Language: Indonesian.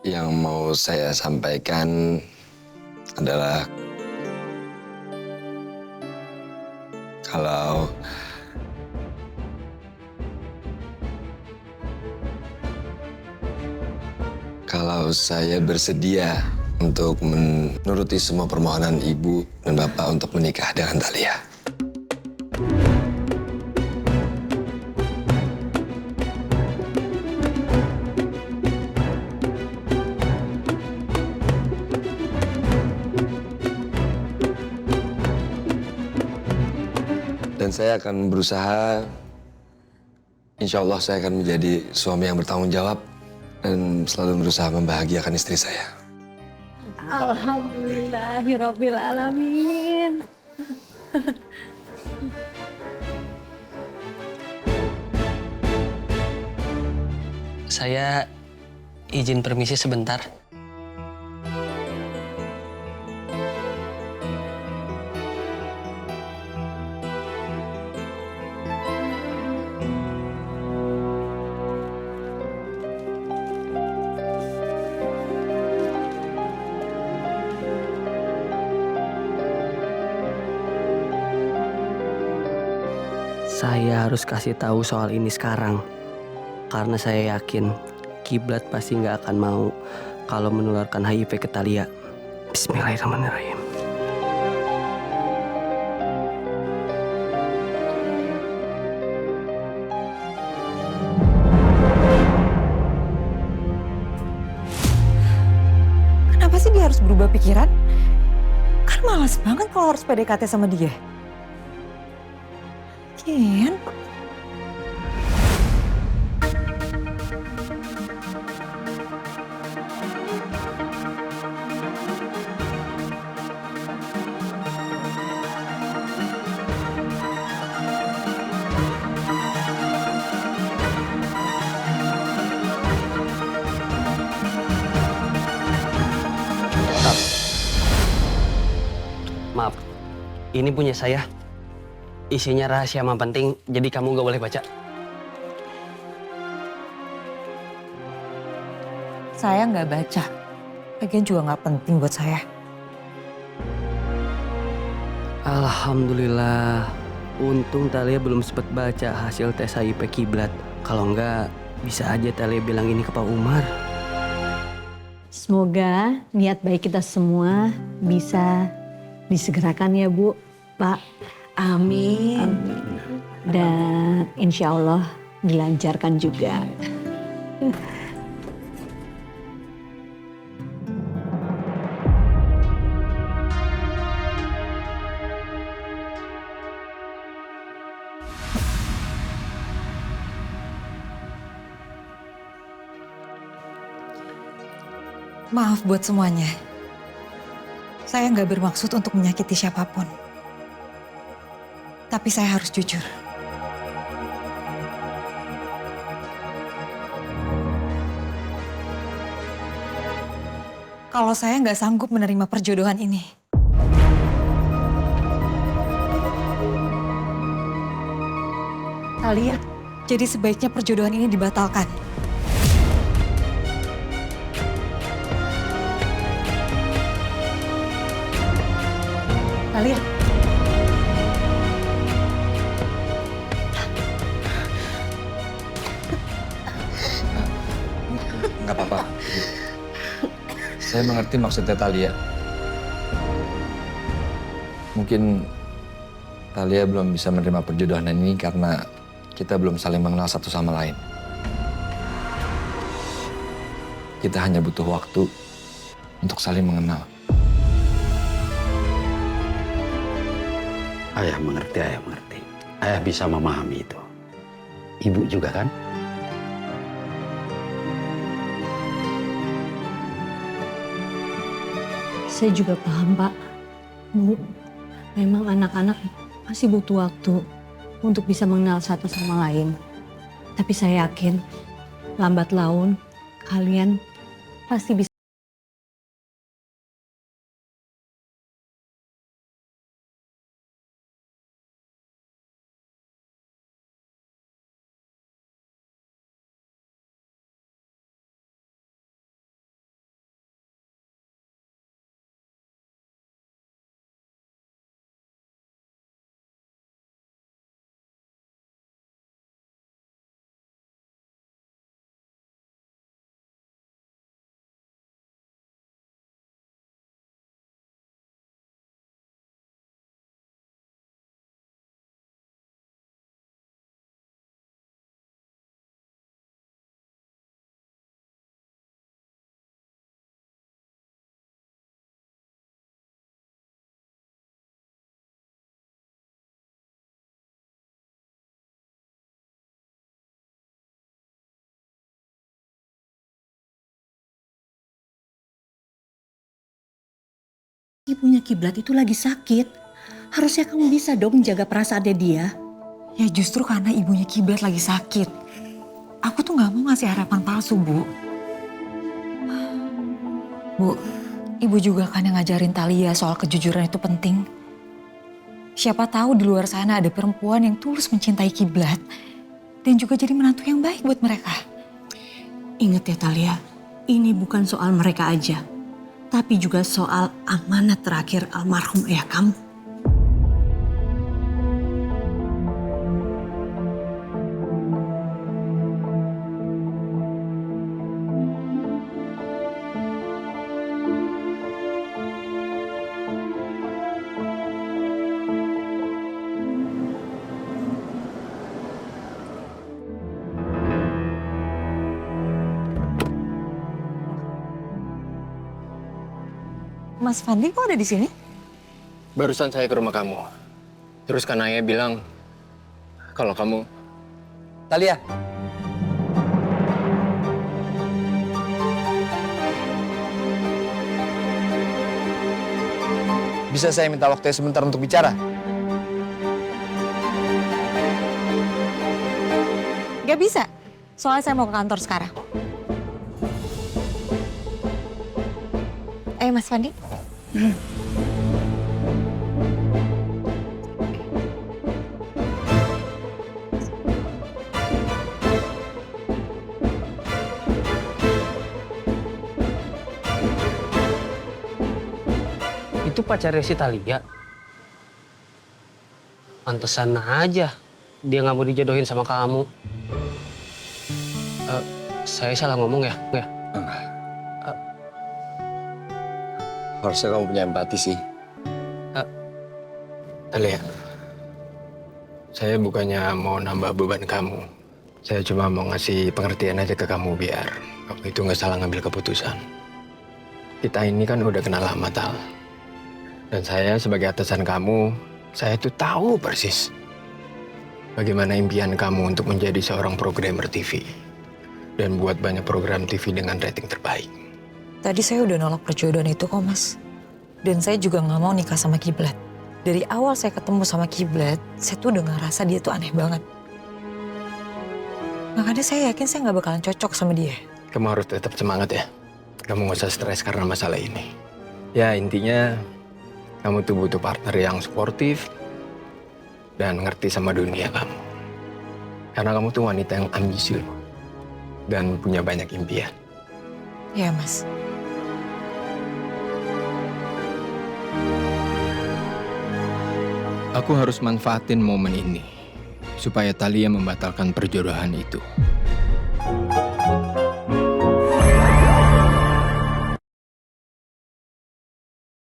Yang mau saya sampaikan adalah kalau saya bersedia untuk menuruti semua permohonan Ibu dan Bapak untuk menikah dengan Thalia. Dan saya akan berusaha, insya Allah saya akan menjadi suami yang bertanggung jawab dan selalu berusaha membahagiakan istri saya. Alhamdulillahirabbil alamin. Saya izin permisi sebentar. Saya harus kasih tahu soal ini sekarang. Karena saya yakin Kiblat pasti nggak akan mau kalau menularkan HIV ke Thalia. Bismillahirrahmanirrahim. Kenapa sih dia harus berubah pikiran? Kan malas banget kalau harus PDKT sama dia. Ken, Maaf, ini punya saya. Isinya rahasia mah penting, jadi kamu nggak boleh baca. saya nggak baca. Lagian juga nggak penting buat saya. Alhamdulillah. Untung Thalia belum sempat baca hasil tes HIV Kiblat. Kalau nggak, bisa aja Thalia bilang ini ke Pak Umar. Semoga niat baik kita semua bisa disegerakan ya Bu, Pak. Amin. Dan insya Allah dilancarkan juga. Maaf buat semuanya. Saya nggak bermaksud untuk menyakiti siapapun. Tapi saya harus jujur. Kalau saya nggak sanggup menerima perjodohan ini. Thalia, Jadi sebaiknya perjodohan ini dibatalkan. Thalia. Nggak apa-apa. Saya mengerti maksudnya Thalia. Mungkin Thalia belum bisa menerima perjodohan ini karena kita belum saling mengenal satu sama lain. Kita hanya butuh waktu untuk saling mengenal. Ayah mengerti, ayah mengerti. Ayah bisa memahami itu. Ibu juga kan? Saya juga paham Pak. Bu, memang anak-anak masih butuh waktu untuk bisa mengenal satu sama lain. Tapi saya yakin lambat laun kalian pasti bisa Ibunya Kiblat itu lagi sakit. Harusnya kamu bisa dong menjaga perasaannya dia. Ya justru karena ibunya Kiblat lagi sakit. Aku tuh gak mau ngasih harapan palsu, Bu. Bu, ibu juga kan yang ngajarin Thalia soal kejujuran itu penting. Siapa tahu di luar sana ada perempuan yang tulus mencintai Kiblat dan juga jadi menantu yang baik buat mereka. Ingat ya Thalia, ini bukan soal mereka aja. Tapi juga soal amanat terakhir almarhum ayah kamu. Mas Fadli kok ada di sini? Barusan saya ke rumah kamu. Terus kan ayah bilang kalau kamu... Thalia. Bisa saya minta waktunya sebentar untuk bicara? Gak bisa, soalnya saya mau ke kantor sekarang. Ayo Mas Fadli. Itu pacarnya si Thalia. Pantesan aja dia nggak mau dijodohin sama kamu. Saya salah ngomong ya? Harusnya kamu punya empati sih. Thalia, saya bukannya mau nambah beban kamu. Saya cuma mau ngasih pengertian aja ke kamu biar kamu itu nggak salah ngambil keputusan. Kita ini kan udah kenal lama, Tal. Dan saya sebagai atasan kamu, saya tuh tahu persis bagaimana impian kamu untuk menjadi seorang programmer TV dan buat banyak program TV dengan rating terbaik. Tadi saya udah nolak perjodohan itu kok, Mas. Dan saya juga nggak mau nikah sama Kiblat. Dari awal saya ketemu sama Kiblat, saya tuh udah ngerasa dia tuh aneh banget. Makanya saya yakin saya nggak bakalan cocok sama dia. Kamu harus tetap semangat ya. Kamu nggak usah stres karena masalah ini. Ya intinya kamu tuh butuh partner yang sportif dan ngerti sama dunia kamu. Karena kamu tuh wanita yang ambisius dan punya banyak impian. Ya, Mas. Aku harus manfaatin momen ini supaya Thalia membatalkan perjodohan itu.